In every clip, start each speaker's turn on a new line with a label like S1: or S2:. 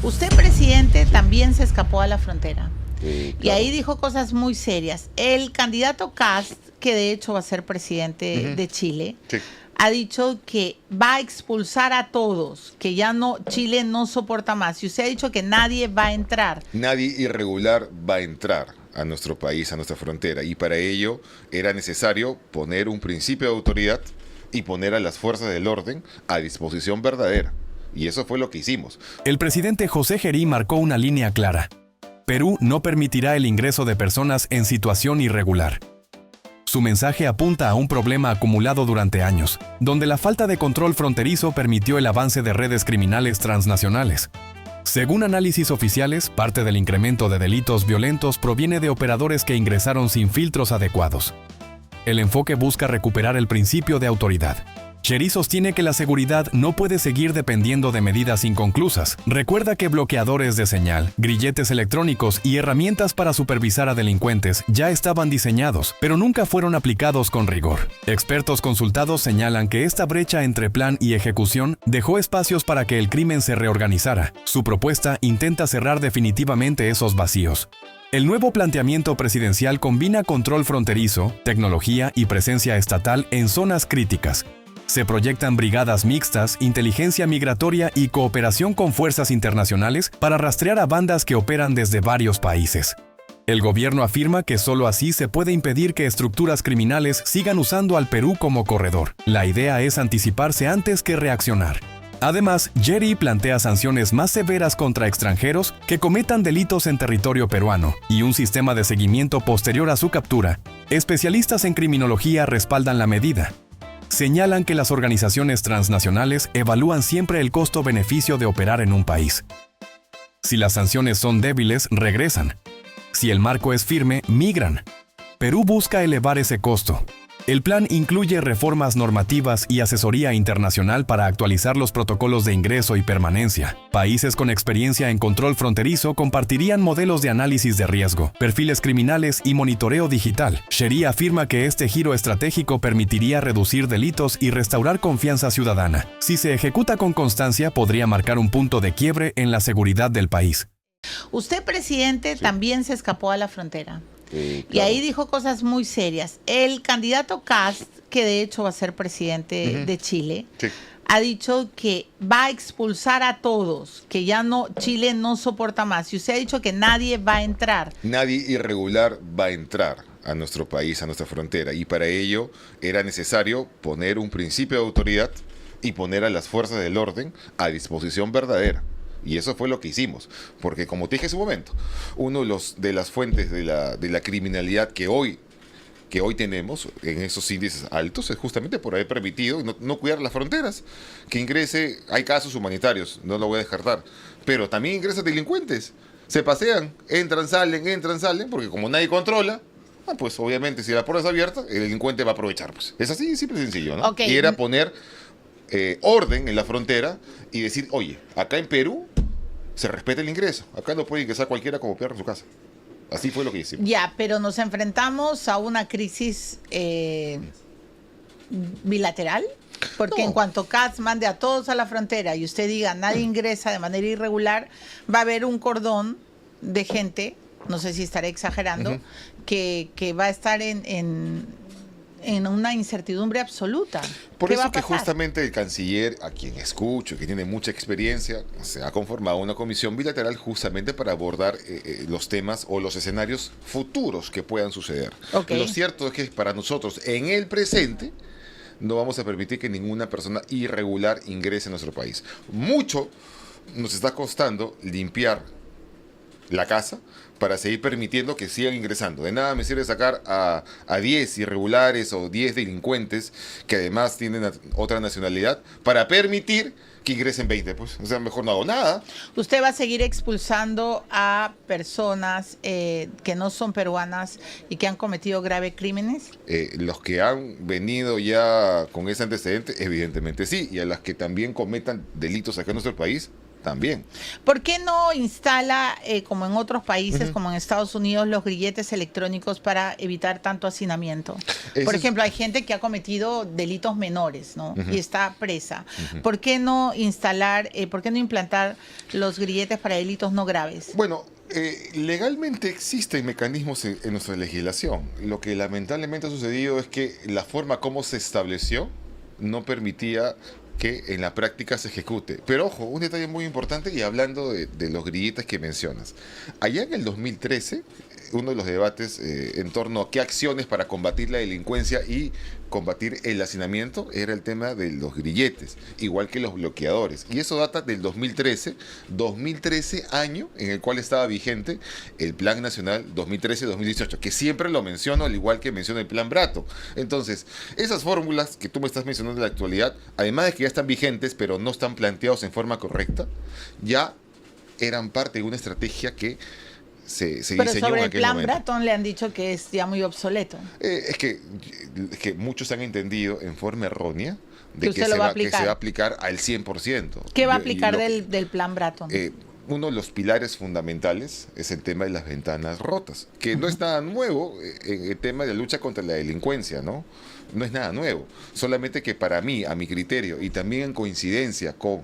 S1: Usted, presidente, también se escapó a la frontera.
S2: Sí,
S1: Y
S2: claro.
S1: ahí dijo cosas muy serias. El candidato Kast, que de hecho va a ser presidente de Chile,
S2: Sí.
S1: ha dicho que va a expulsar a todos, que ya no, Chile no soporta más. Y usted ha dicho que nadie va a entrar.
S2: Nadie irregular va a entrar a nuestro país, a nuestra frontera, y para ello era necesario poner un principio de autoridad y poner a las fuerzas del orden a disposición verdadera. Y eso fue lo que hicimos.
S3: El presidente José Gerí marcó una línea clara. Perú no permitirá el ingreso de personas en situación irregular. Su mensaje apunta a un problema acumulado durante años, donde la falta de control fronterizo permitió el avance de redes criminales transnacionales. Según análisis oficiales, parte del incremento de delitos violentos proviene de operadores que ingresaron sin filtros adecuados. El enfoque busca recuperar el principio de autoridad. Gerí sostiene que la seguridad no puede seguir dependiendo de medidas inconclusas. Recuerda que bloqueadores de señal, grilletes electrónicos y herramientas para supervisar a delincuentes ya estaban diseñados, pero nunca fueron aplicados con rigor. Expertos consultados señalan que esta brecha entre plan y ejecución dejó espacios para que el crimen se reorganizara. Su propuesta intenta cerrar definitivamente esos vacíos. El nuevo planteamiento presidencial combina control fronterizo, tecnología y presencia estatal en zonas críticas. Se proyectan brigadas mixtas, inteligencia migratoria y cooperación con fuerzas internacionales para rastrear a bandas que operan desde varios países. El gobierno afirma que solo así se puede impedir que estructuras criminales sigan usando al Perú como corredor. La idea es anticiparse antes que reaccionar. Además, Gerí plantea sanciones más severas contra extranjeros que cometan delitos en territorio peruano y un sistema de seguimiento posterior a su captura. Especialistas en criminología respaldan la medida. Señalan que las organizaciones transnacionales evalúan siempre el costo-beneficio de operar en un país. Si las sanciones son débiles, regresan. Si el marco es firme, migran. Perú busca elevar ese costo. El plan incluye reformas normativas y asesoría internacional para actualizar los protocolos de ingreso y permanencia. Países con experiencia en control fronterizo compartirían modelos de análisis de riesgo, perfiles criminales y monitoreo digital. Gerí afirma que este giro estratégico permitiría reducir delitos y restaurar confianza ciudadana. Si se ejecuta con constancia, podría marcar un punto de quiebre en la seguridad del país.
S1: Usted, presidente, también se escapó a la frontera.
S2: Sí,
S1: Y
S2: claro.
S1: ahí dijo cosas muy serias. El candidato Kast, que de hecho va a ser presidente de Chile,
S2: Sí.
S1: ha dicho que va a expulsar a todos, que ya no, Chile no soporta más. Y usted ha dicho que nadie va a entrar.
S2: Nadie irregular va a entrar a nuestro país, a nuestra frontera, y para ello era necesario poner un principio de autoridad y poner a las fuerzas del orden a disposición verdadera. Y eso fue lo que hicimos, porque como te dije en su momento, uno de las fuentes de la criminalidad que hoy tenemos en esos índices altos es justamente por haber permitido no cuidar las fronteras, que ingrese, hay casos humanitarios, no lo voy a descartar, pero también ingresan delincuentes, se pasean, entran, salen, porque como nadie controla, pues obviamente si la puerta es abierta, el delincuente va a aprovechar, pues. Es así, simple y sencillo, ¿no?
S1: Ok.
S2: Y era poner orden en la frontera y decir, oye, acá en Perú se respeta el ingreso, acá no puede ingresar cualquiera como perro en su casa. Así fue lo que hicimos.
S1: Ya, pero nos enfrentamos a una crisis bilateral, porque
S2: No.
S1: en cuanto Kast mande a todos a la frontera y usted diga nadie ingresa de manera irregular, va a haber un cordón de gente, no sé si estaré exagerando, que va a estar en una incertidumbre absoluta.
S2: Por
S1: ¿Qué
S2: eso
S1: va a
S2: que
S1: pasar?
S2: justamente el canciller, a quien escucho, que tiene mucha experiencia, se ha conformado una comisión bilateral justamente para abordar los temas o los escenarios futuros que puedan suceder.
S1: Ok.
S2: Lo cierto es que para nosotros, en el presente, no vamos a permitir que ninguna persona irregular ingrese a nuestro país. Mucho nos está costando limpiar la casa para seguir permitiendo que sigan ingresando. De nada me sirve sacar a 10 irregulares o 10 delincuentes que además tienen otra nacionalidad para permitir que ingresen 20. Pues, o sea, mejor no hago nada.
S1: ¿Usted va a seguir expulsando a personas que no son peruanas y que han cometido graves crímenes?
S2: Los que han venido ya con ese antecedente, evidentemente sí, y a las que también cometan delitos acá en nuestro país, también.
S1: ¿Por qué no instala, como en otros países, como en Estados Unidos, los grilletes electrónicos para evitar tanto hacinamiento? Por ejemplo, hay gente que ha cometido delitos menores, ¿no? Y está presa. ¿Por qué no implantar los grilletes para delitos no graves?
S2: Bueno, legalmente existen mecanismos en nuestra legislación. Lo que lamentablemente ha sucedido es que la forma como se estableció no permitía que en la práctica se ejecute. Pero ojo, un detalle muy importante, y hablando de los grilletes que mencionas. Allá en el 2013, uno de los debates en torno a qué acciones para combatir la delincuencia y combatir el hacinamiento era el tema de los grilletes, igual que los bloqueadores. Y eso data del 2013, año en el cual estaba vigente el Plan Nacional 2013-2018, que siempre lo menciono, al igual que menciono el Plan Bratton. Entonces, esas fórmulas que tú me estás mencionando en la actualidad, además de que ya están vigentes, pero no están planteados en forma correcta, ya eran parte de una estrategia que se
S1: Pero
S2: diseñó
S1: sobre
S2: en
S1: el
S2: aquel
S1: plan
S2: momento.
S1: Bratton le han dicho que es ya muy obsoleto.
S2: Es que muchos han entendido en forma errónea de
S1: Que usted lo va a aplicar.
S2: que se va a aplicar al 100%.
S1: ¿Qué va a
S2: Y
S1: aplicar
S2: lo-
S1: del plan Bratton?
S2: Uno de los pilares fundamentales es el tema de las ventanas rotas, que no es nada nuevo en el tema de la lucha contra la delincuencia, ¿no? No es nada nuevo. Solamente que para mí, a mi criterio, y también en coincidencia con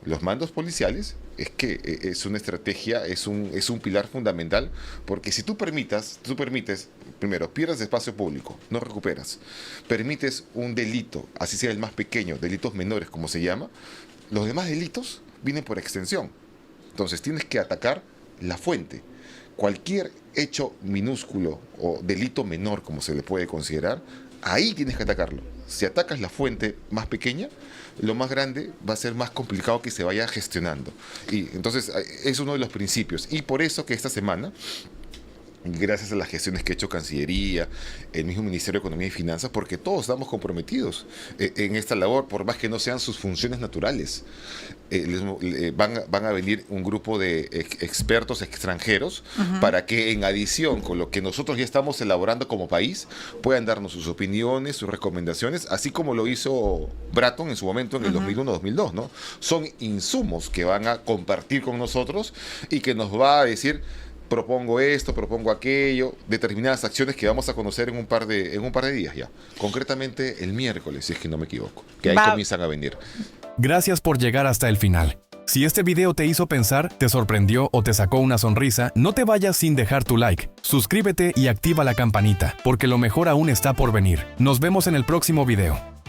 S2: los mandos policiales, es que es una estrategia, es un pilar fundamental, porque si tú permites, primero, pierdes espacio público, no recuperas, permites un delito, así sea el más pequeño, delitos menores como se llama, los demás delitos vienen por extensión. Entonces tienes que atacar la fuente. Cualquier hecho minúsculo o delito menor, como se le puede considerar, ahí tienes que atacarlo. Si atacas la fuente más pequeña, lo más grande va a ser más complicado que se vaya gestionando. Y entonces es uno de los principios. Y por eso que esta semana, gracias a las gestiones que ha hecho Cancillería, el mismo Ministerio de Economía y Finanzas, porque todos estamos comprometidos en esta labor, por más que no sean sus funciones naturales. Van a venir un grupo de expertos extranjeros para que, en adición con lo que nosotros ya estamos elaborando como país, puedan darnos sus opiniones, sus recomendaciones, así como lo hizo Bratton en su momento en el 2001-2002, ¿no? Son insumos que van a compartir con nosotros y que nos va a decir: propongo esto, propongo aquello, determinadas acciones que vamos a conocer en un par de días ya. Concretamente el miércoles, si es que no me equivoco, que ahí comienzan a venir.
S3: Gracias por llegar hasta el final. Si este video te hizo pensar, te sorprendió o te sacó una sonrisa, no te vayas sin dejar tu like. Suscríbete y activa la campanita, porque lo mejor aún está por venir. Nos vemos en el próximo video.